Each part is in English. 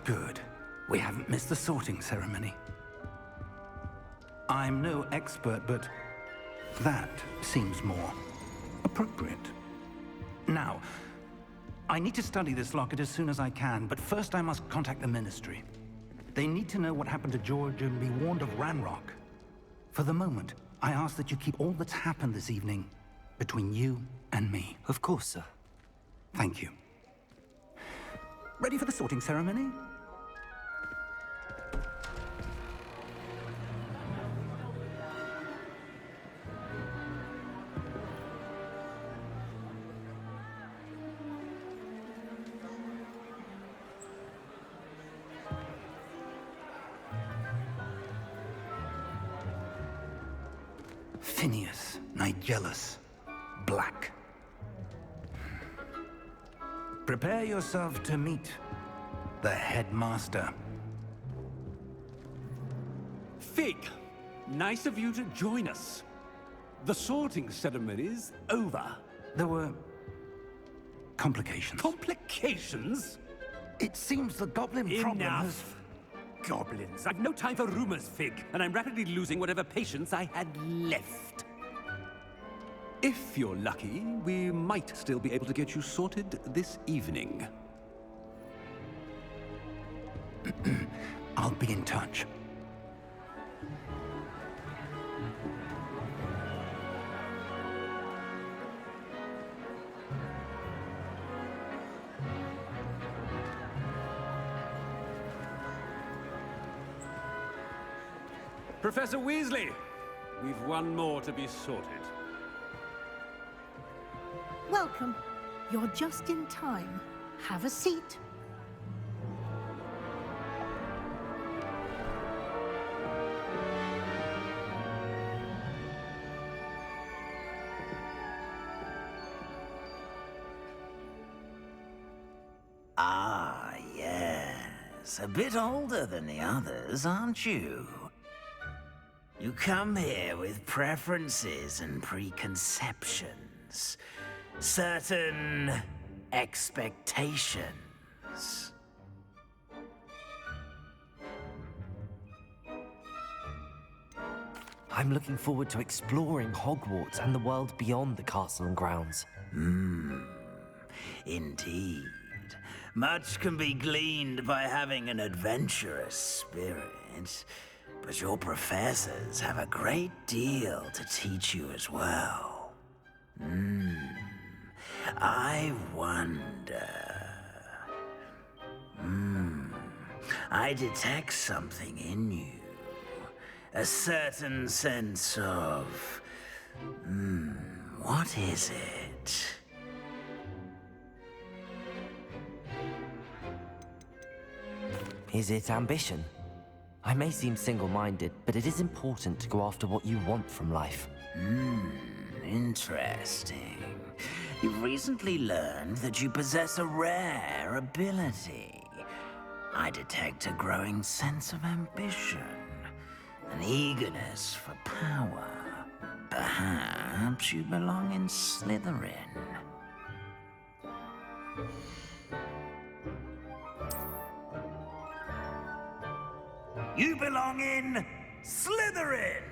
Good. We haven't missed the sorting ceremony. I'm no expert, but that seems more appropriate. Now, I need to study this locket as soon as I can, but first I must contact the Ministry. They need to know what happened to George and be warned of Ranrock. For the moment, I ask that you keep all that's happened this evening between you and me. Of course, sir. Thank you. Ready for the sorting ceremony? Phineas, Nigellus, Black. Prepare yourself to meet the headmaster. Fig, nice of you to join us. The sorting ceremony's over. There were complications. Complications? It seems the goblin problem has... Enough! Goblins. I've no time for rumors, Fig, and I'm rapidly losing whatever patience I had left. If you're lucky, we might still be able to get you sorted this evening. I'll be in touch. Professor Weasley, we've one more to be sorted. Welcome. You're just in time. Have a seat. Ah, yes. A bit older than the others, aren't you? You come here with preferences and preconceptions. Certain expectations. I'm looking forward to exploring Hogwarts and the world beyond the castle and grounds. Indeed. Much can be gleaned by having an adventurous spirit, but your professors have a great deal to teach you as well. I wonder... I detect something in you. A certain sense of... what is it? Is it ambition? I may seem single-minded, but it is important to go after what you want from life. Interesting. You've recently learned that you possess a rare ability. I detect a growing sense of ambition, an eagerness for power. Perhaps you belong in Slytherin. You belong in Slytherin!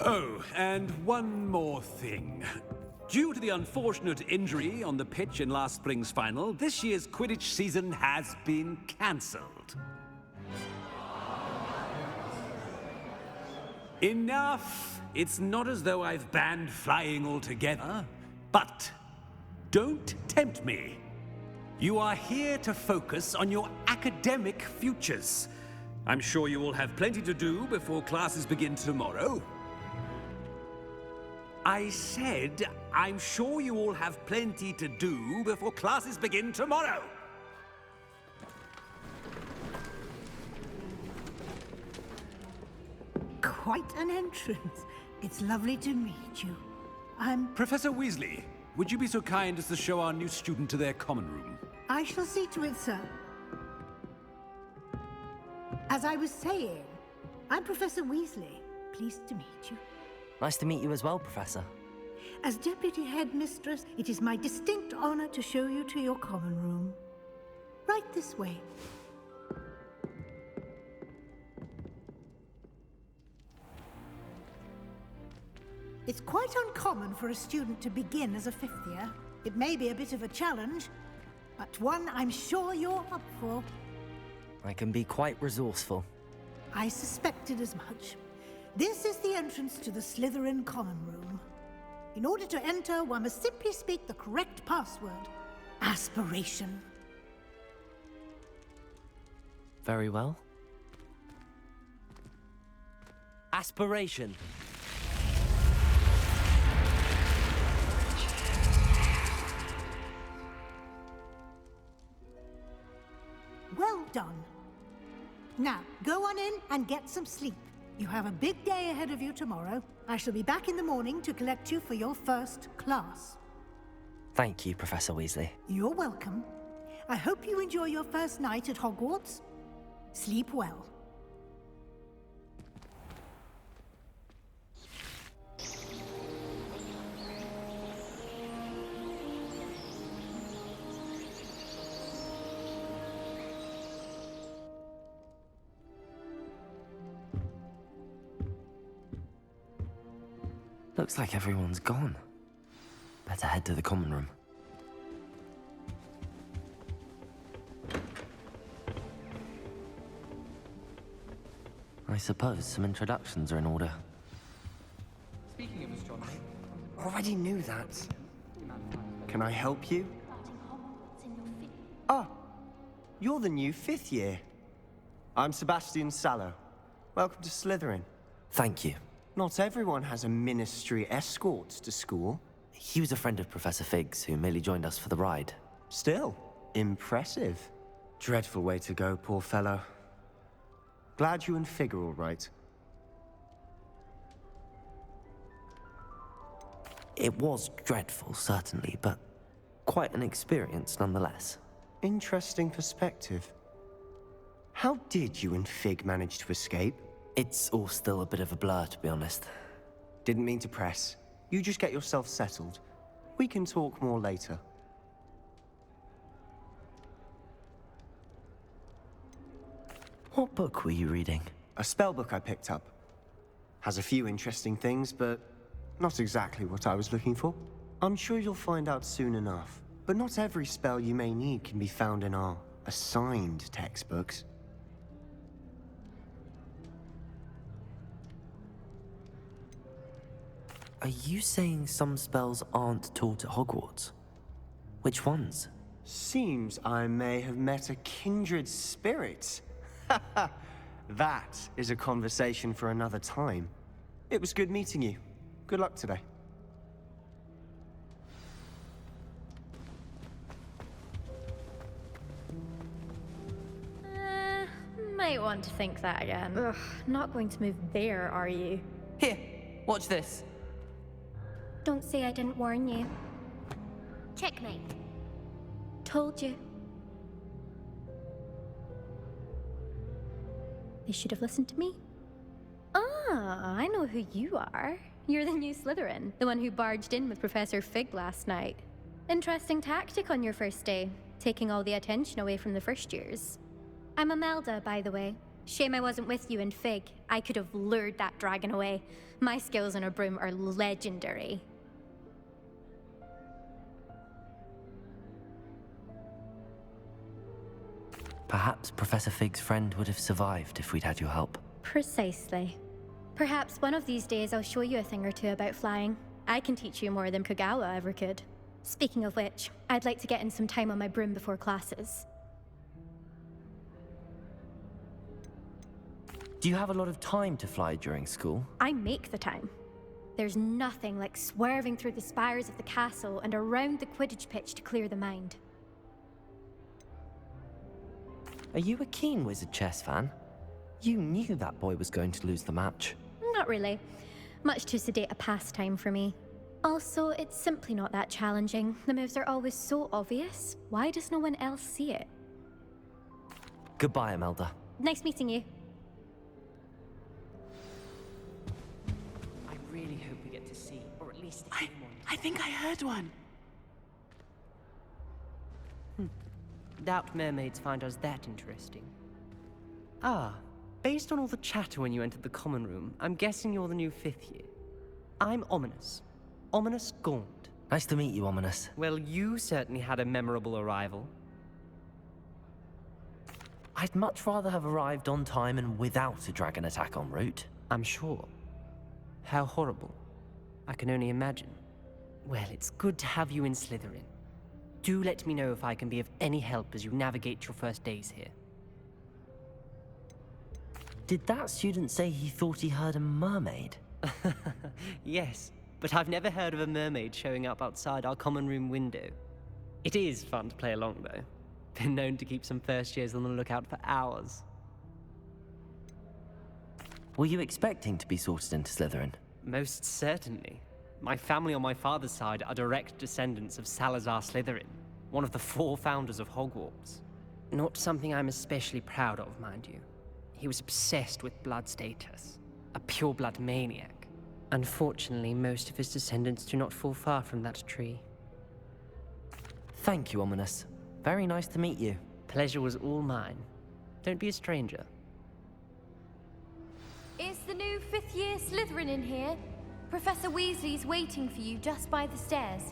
Oh, and one more thing. Due to the unfortunate injury on the pitch in last spring's final, this year's Quidditch season has been cancelled. Enough! It's not as though I've banned flying altogether, but don't tempt me. You are here to focus on your academic futures. I'm sure you will have plenty to do before classes begin tomorrow. I said, I'm sure you all have plenty to do before classes begin tomorrow. Quite an entrance. It's lovely to meet you. I'm... Professor Weasley, would you be so kind as to show our new student to their common room? I shall see to it, sir. As I was saying, I'm Professor Weasley. Pleased to meet you. Nice to meet you as well, Professor. As Deputy Headmistress, it is my distinct honor to show you to your common room. Right this way. It's quite uncommon for a student to begin as a fifth year. It may be a bit of a challenge, but one I'm sure you're up for. I can be quite resourceful. I suspected as much. This is the entrance to the Slytherin common room. In order to enter, one must simply speak the correct password. Aspiration. Very well. Aspiration. Well done. Now, go on in and get some sleep. You have a big day ahead of you tomorrow. I shall be back in the morning to collect you for your first class. Thank you, Professor Weasley. You're welcome. I hope you enjoy your first night at Hogwarts. Sleep well. Looks like everyone's gone. Better head to the common room. I suppose some introductions are in order. Speaking of astronomy, Already knew that. Can I help you? Ah, you're the new fifth year. I'm Sebastian Sallow. Welcome to Slytherin. Thank you. Not everyone has a ministry escort to school. He was a friend of Professor Fig's who merely joined us for the ride. Still, impressive. Dreadful way to go, poor fellow. Glad you and Fig are all right. It was dreadful, certainly, but quite an experience nonetheless. Interesting perspective. How did you and Fig manage to escape? It's all still a bit of a blur, to be honest. Didn't mean to press. You just get yourself settled. We can talk more later. What book were you reading? A spell book I picked up. Has a few interesting things, but not exactly what I was looking for. I'm sure you'll find out soon enough. But not every spell you may need can be found in our assigned textbooks. Are you saying some spells aren't taught at Hogwarts? Which ones? Seems I may have met a kindred spirit. That is a conversation for another time. It was good meeting you. Good luck today. Might want to think that again. Ugh, not going to move there, are you? here, watch this. Don't say I didn't warn you. Checkmate. Told you. They should have listened to me. Ah, I know who you are. You're the new Slytherin, the one who barged in with Professor Fig last night. Interesting tactic on your first day, taking all the attention away from the first years. I'm Imelda, by the way. Shame I wasn't with you and Fig. I could have lured that dragon away. My skills on a broom are legendary. Perhaps Professor Fig's friend would have survived if we'd had your help. Precisely. Perhaps one of these days I'll show you a thing or two about flying. I can teach you more than Kogawa ever could. Speaking of which, I'd like to get in some time on my broom before classes. Do you have a lot of time to fly during school? I make the time. There's nothing like swerving through the spires of the castle and around the Quidditch pitch to clear the mind. Are you a keen Wizard chess fan? You knew that boy was going to lose the match. Not really. Much too sedate a pastime for me. Also, it's simply not that challenging. The moves are always so obvious. Why does no one else see it? Goodbye, Imelda. Nice meeting you. I really hope we get to see, or at least I think I heard one. Doubt mermaids find us that interesting. Ah, based on all the chatter when you entered the common room, I'm guessing you're the new 5th year. I'm Ominous. Ominous Gaunt. Nice to meet you, Ominous. Well, you certainly had a memorable arrival. I'd much rather have arrived on time and without a dragon attack en route. I'm sure. How horrible. I can only imagine. Well, it's good to have you in Slytherin. Do let me know if I can be of any help as you navigate your first days here. Did that student say he thought he heard a mermaid? Yes, but I've never heard of a mermaid showing up outside our common room window. It is fun to play along, though. Been known to keep some first years on the lookout for hours. Were you expecting to be sorted into Slytherin? Most certainly. My family on my father's side are direct descendants of Salazar Slytherin, one of the 4 founders of Hogwarts. Not something I'm especially proud of, mind you. He was obsessed with blood status, a pure-blood maniac. Unfortunately, most of his descendants do not fall far from that tree. Thank you, Ominous. Very nice to meet you. Pleasure was all mine. Don't be a stranger. Is the new 5th year Slytherin in here? Professor Weasley's waiting for you just by the stairs.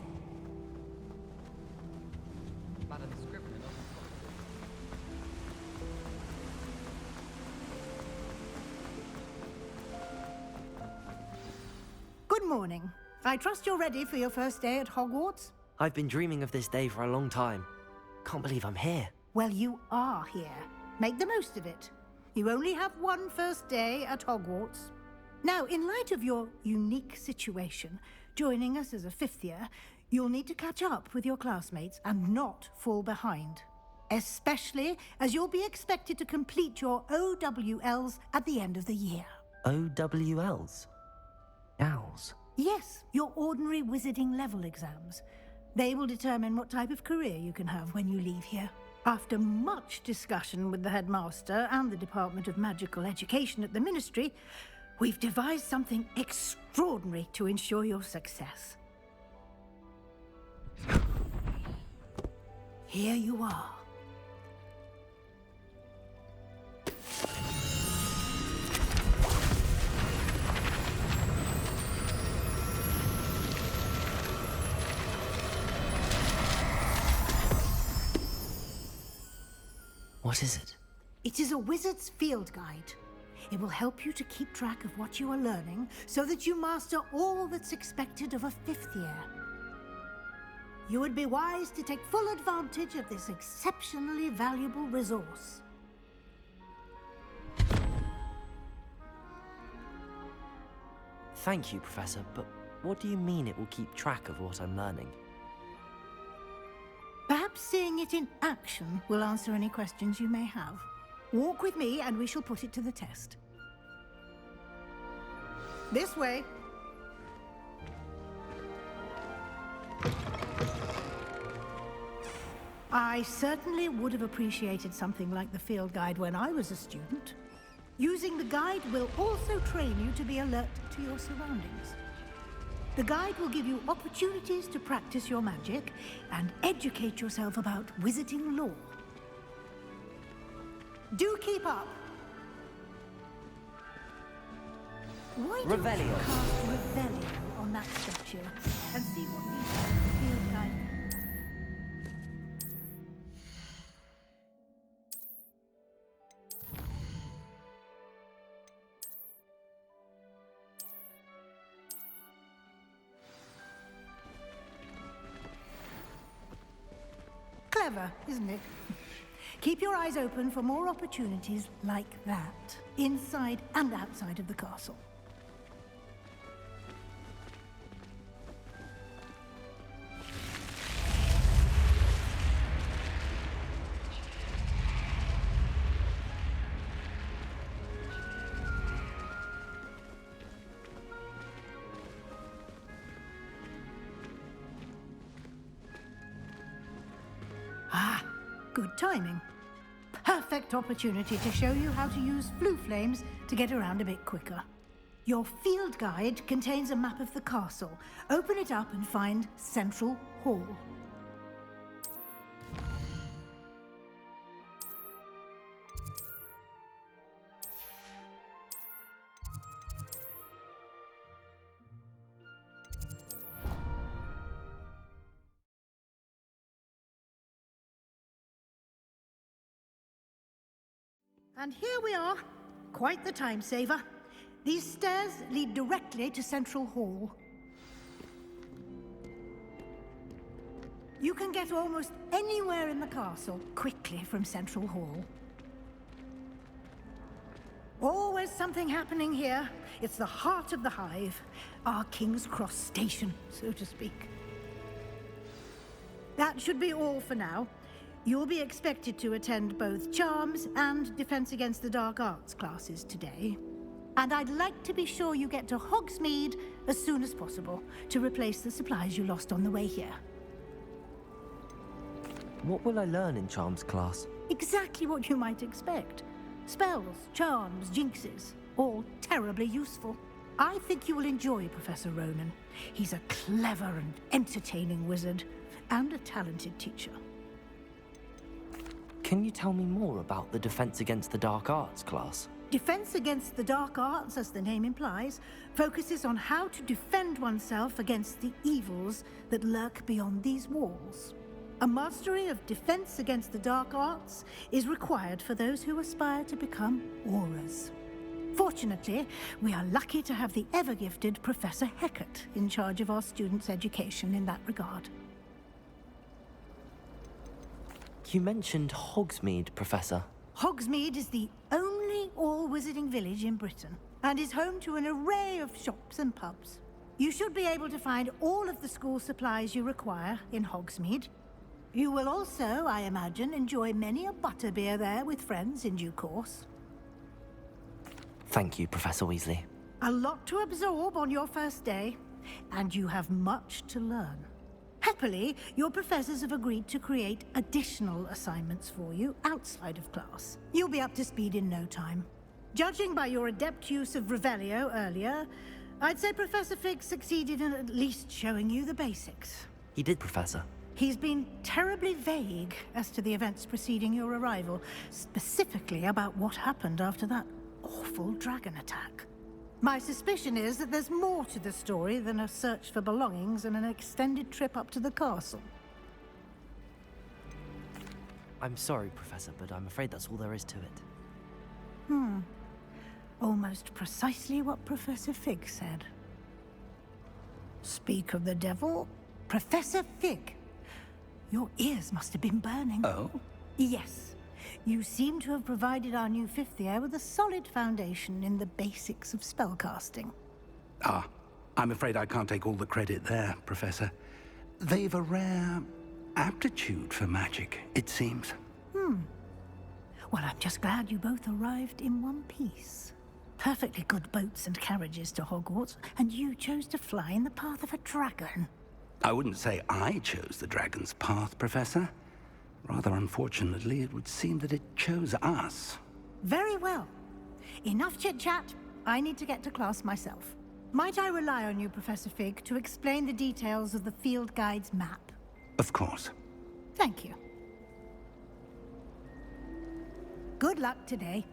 Madam Scrivener. Good morning. I trust you're ready for your first day at Hogwarts? I've been dreaming of this day for a long time. Can't believe I'm here. Well, you are here. Make the most of it. You only have one first day at Hogwarts. Now, in light of your unique situation, joining us as a 5th year, you'll need to catch up with your classmates and not fall behind. Especially as you'll be expected to complete your OWLs at the end of the year. OWLs? Owls? Yes, your ordinary wizarding level exams. They will determine what type of career you can have when you leave here. After much discussion with the headmaster and the Department of Magical Education at the Ministry, we've devised something extraordinary to ensure your success. Here you are. What is it? It is a wizard's field guide. It will help you to keep track of what you are learning so that you master all that's expected of a 5th year. You would be wise to take full advantage of this exceptionally valuable resource. Thank you, Professor, but what do you mean it will keep track of what I'm learning? Perhaps seeing it in action will answer any questions you may have. Walk with me and we shall put it to the test. This way. I certainly would have appreciated something like the field guide when I was a student. Using the guide will also train you to be alert to your surroundings. The guide will give you opportunities to practice your magic and educate yourself about wizarding lore. Do keep up. Why don't you Revelio. cast Revelio on that statue and see what the field guide... Clever, isn't it? Keep your eyes open for more opportunities like that, inside and outside of the castle. timing. Perfect opportunity to show you how to use flue flames to get around a bit quicker. Your field guide contains a map of the castle. Open it up and find Central Hall. And here we are. Quite the time saver. These stairs lead directly to Central Hall. You can get almost anywhere in the castle quickly from Central Hall. Always something happening here. It's the heart of the Hive, our King's Cross station, so to speak. That should be all for now. You'll be expected to attend both Charms and Defense Against the Dark Arts classes today. And I'd like to be sure you get to Hogsmeade as soon as possible to replace the supplies you lost on the way here. What will I learn in Charms class? Exactly what you might expect. Spells, charms, jinxes, all terribly useful. I think you will enjoy Professor Ronan. He's a clever and entertaining wizard, and a talented teacher. Can you tell me more about the Defense Against the Dark Arts class? Defense Against the Dark Arts, as the name implies, focuses on how to defend oneself against the evils that lurk beyond these walls. A mastery of Defense Against the Dark Arts is required for those who aspire to become Aurors. Fortunately, we are lucky to have the ever-gifted Professor Hecat in charge of our students' education in that regard. You mentioned Hogsmeade, Professor. Hogsmeade is the only all-wizarding village in Britain, and is home to an array of shops and pubs. You should be able to find all of the school supplies you require in Hogsmeade. You will also, I imagine, enjoy many a butterbeer there with friends in due course. Thank you, Professor Weasley. A lot to absorb on your first day, and you have much to learn. Happily, your professors have agreed to create additional assignments for you outside of class. You'll be up to speed in no time. Judging by your adept use of Revelio earlier, I'd say Professor Fig succeeded in at least showing you the basics. He did, Professor. He's been terribly vague as to the events preceding your arrival, specifically about what happened after that awful dragon attack. My suspicion is that there's more to the story than a search for belongings and an extended trip up to the castle. I'm sorry, Professor, but I'm afraid that's all there is to it. Almost precisely what Professor Fig said. Speak of the devil, Professor Fig. Your ears must have been burning. Oh? Yes. You seem to have provided our new fifth year with a solid foundation in the basics of spellcasting. Ah, I'm afraid I can't take all the credit there, Professor. They've a rare aptitude for magic, it seems. Well, I'm just glad you both arrived in one piece. Perfectly good boats and carriages to Hogwarts, and you chose to fly in the path of a dragon. I wouldn't say I chose the dragon's path, Professor. Rather unfortunately, it would seem that it chose us. Very well. Enough chit-chat. I need to get to class myself. Might I rely on you, Professor Fig, to explain the details of the field guide's map? Of course. Thank you. Good luck today.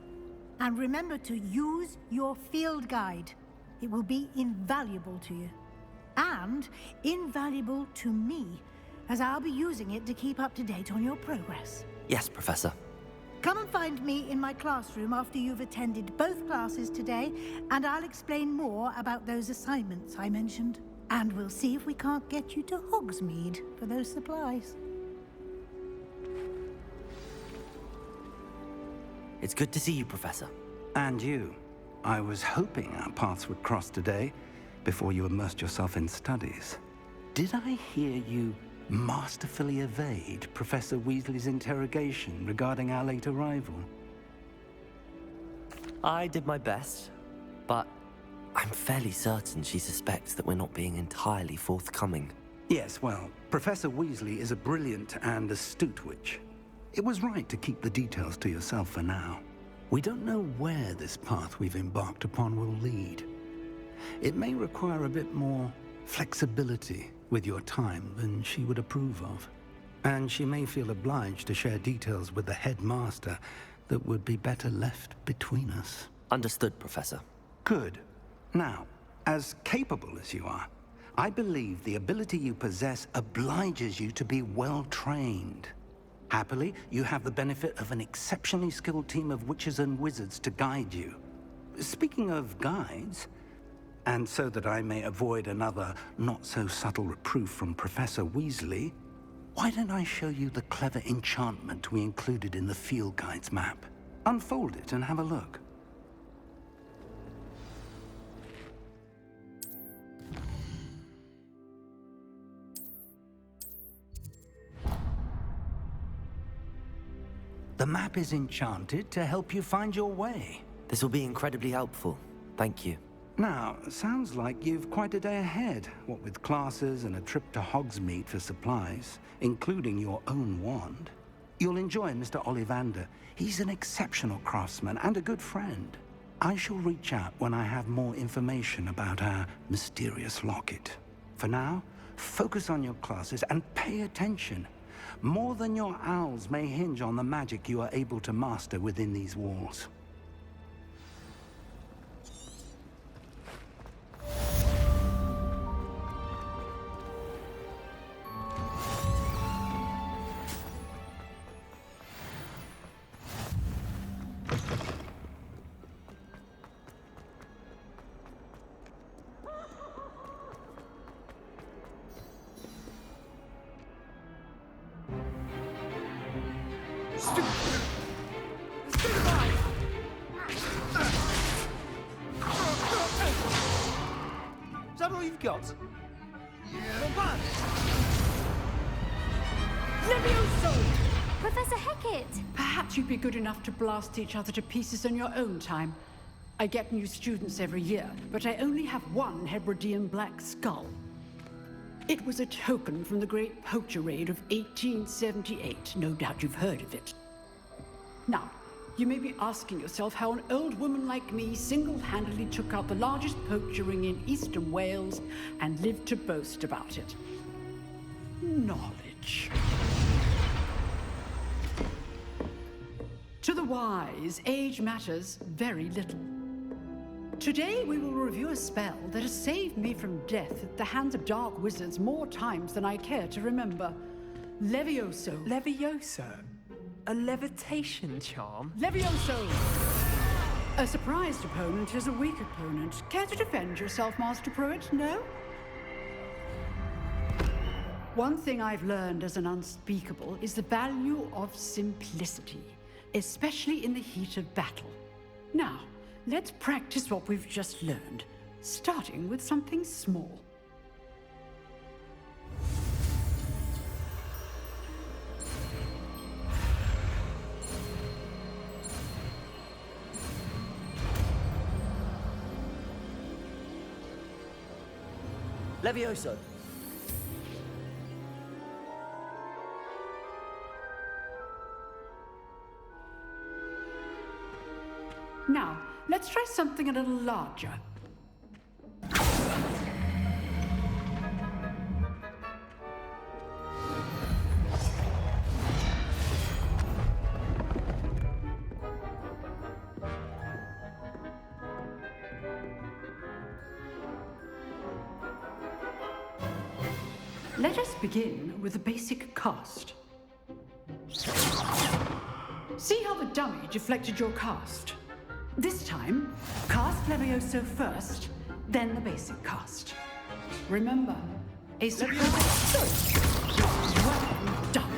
And remember to use your field guide. It will be invaluable to you. And invaluable to me, as I'll be using it to keep up to date on your progress. Yes, Professor. Come and find me in my classroom after you've attended both classes today, and I'll explain more about those assignments I mentioned. And we'll see if we can't get you to Hogsmeade for those supplies. It's good to see you, Professor. And you. I was hoping our paths would cross today, before you immersed yourself in studies. Did I hear you masterfully evade Professor Weasley's interrogation regarding our late arrival? I did my best, but I'm fairly certain she suspects that we're not being entirely forthcoming. Yes, well, Professor Weasley is a brilliant and astute witch. It was right to keep the details to yourself for now. We don't know where this path we've embarked upon will lead. It may require a bit more flexibility with your time than she would approve of. And she may feel obliged to share details with the headmaster that would be better left between us. Understood, Professor. Good. Now, as capable as you are, I believe the ability you possess obliges you to be well-trained. Happily, you have the benefit of an exceptionally skilled team of witches and wizards to guide you. Speaking of guides, and so that I may avoid another not-so-subtle reproof from Professor Weasley, why don't I show you the clever enchantment we included in the field guide's map? Unfold it and have a look. The map is enchanted to help you find your way. This will be incredibly helpful. Thank you. Now, sounds like you've quite a day ahead, what with classes and a trip to Hogsmeade for supplies, including your own wand. You'll enjoy Mr. Ollivander. He's an exceptional craftsman and a good friend. I shall reach out when I have more information about our mysterious locket. For now, focus on your classes and pay attention. More than your owls may hinge on the magic you are able to master within these walls. Is that all you've got? Levioso! Professor Hecat! Perhaps you'd be good enough to blast each other to pieces in your own time. I get new students every year, but I only have one Hebridean black skull. It was a token from the Great Poacher Raid of 1878. No doubt you've heard of it. Now, you may be asking yourself how an old woman like me single-handedly took out the largest poacher ring in eastern Wales and lived to boast about it. Knowledge. To the wise, age matters very little. Today we will review a spell that has saved me from death at the hands of dark wizards more times than I care to remember. Levioso. Levioso? A levitation charm? Levioso! A surprised opponent is a weak opponent. Care to defend yourself, Master Pruitt? No? One thing I've learned as an unspeakable is the value of simplicity, especially in the heat of battle. Now, let's practice what we've just learned, starting with something small. Levioso! Now, let's try something a little larger. Let us begin with a basic cast. See how the dummy deflected your cast? This time, cast Levioso first, then the basic cast. Remember, a surprise. Well done.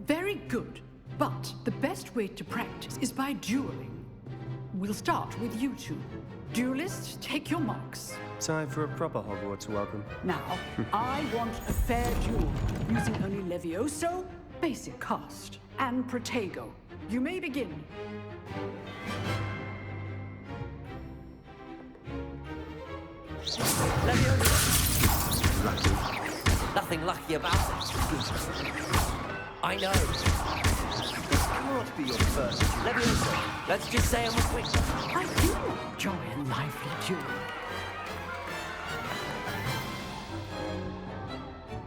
Very good, but the best way to practice is by dueling. We'll start with you two. Duelists, take your marks. Time for a proper Hogwarts welcome. Now, I want a fair duel, using only Levioso, basic cast, and Protego. You may begin. Levioso! nothing lucky about it. I know. This can't be your first. Levioso, let's just say I'm a quick. I do enjoy a lively duel.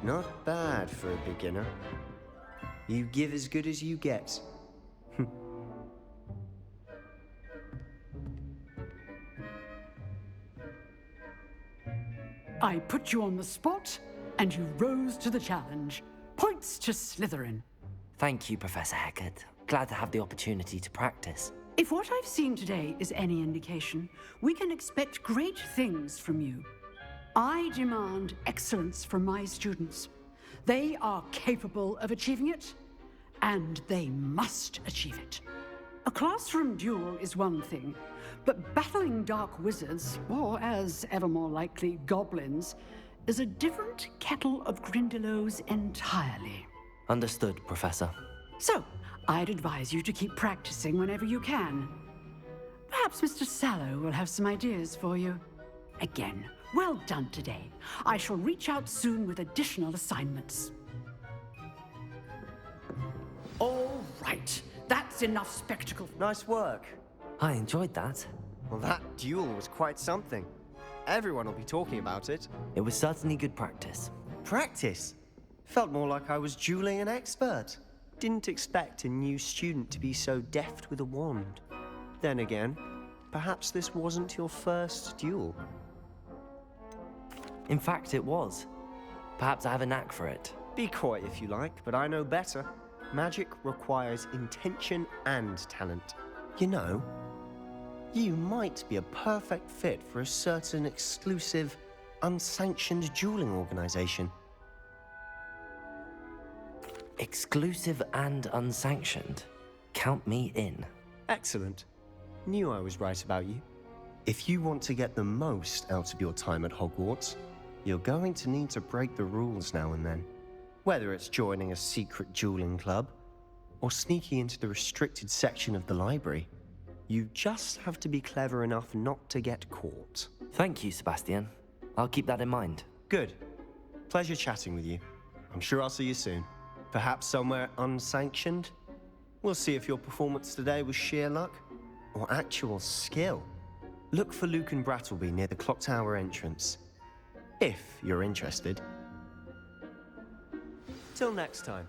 Not bad for a beginner. You give as good as you get. I put you on the spot, and you rose to the challenge. Points to Slytherin. Thank you, Professor Hecat. Glad to have the opportunity to practice. If what I've seen today is any indication, we can expect great things from you. I demand excellence from my students. They are capable of achieving it, and they must achieve it. A classroom duel is one thing, but battling dark wizards, or as ever more likely, goblins, is a different kettle of Grindylows entirely. Understood, Professor. So, I'd advise you to keep practicing whenever you can. Perhaps Mr. Sallow will have some ideas for you. Again, well done today. I shall reach out soon with additional assignments. All right, that's enough spectacle. Nice work. I enjoyed that. Well, that duel was quite something. Everyone will be talking about it. It was certainly good practice. Practice? Felt more like I was dueling an expert. Didn't expect a new student to be so deft with a wand. Then again, perhaps this wasn't your first duel. In fact, it was. Perhaps I have a knack for it. Be coy if you like, but I know better. Magic requires intention and talent. You know, you might be a perfect fit for a certain exclusive, unsanctioned dueling organization. Exclusive and unsanctioned. Count me in. Excellent. Knew I was right about you. If you want to get the most out of your time at Hogwarts, you're going to need to break the rules now and then. Whether it's joining a secret dueling club, or sneaking into the restricted section of the library, you just have to be clever enough not to get caught. Thank you, Sebastian. I'll keep that in mind. Good. Pleasure chatting with you. I'm sure I'll see you soon. Perhaps somewhere unsanctioned? We'll see if your performance today was sheer luck or actual skill. Look for Luke and Brattleby near the clock tower entrance, if you're interested. Till next time.